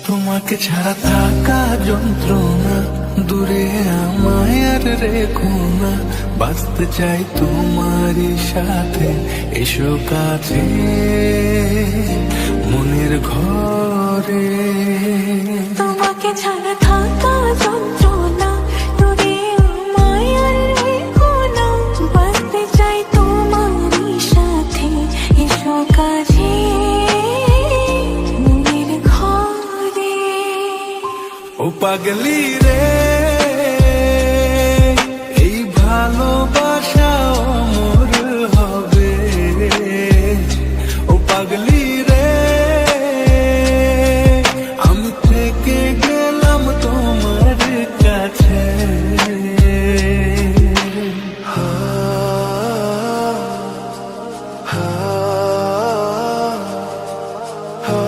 তোমাকে ছাড়া থাকা যন্ত্রণা, দূরে আমায় আর রেখো না। বাঁচতে চাই তোমারই সাথে, এসো কাছে মনের ঘরে। তোমাকে ছাড়া থাকা যন্ত্রণা, দূরে আমায় আর রেখো না। বাঁচতে চাই তোমারই সাথে, এসো কাছে মনের ঘরে। ও পাগলি রে, এই ভালোবাসা অমর হবে। ও পাগলি রে, আমি থেকে গেলাম তোমার কাছে। হা, হা, হা।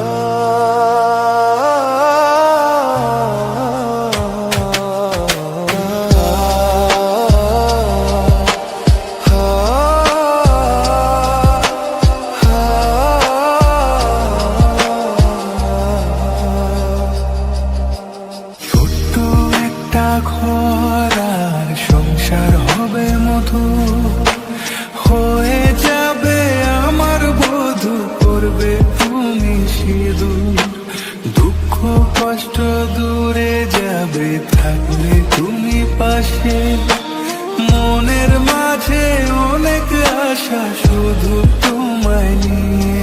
ছোট্ট একটা ঘর আর সংসার হবে মধু, হয়ে যাবে আমার বধূ, করবে তুমি সিঁদুর। দুঃখ কষ্ট দূরে যাবে, থাকলে তুমি পাশে। মনের মাঝে অনেক আশা, শুধু তোমায় নিয়ে।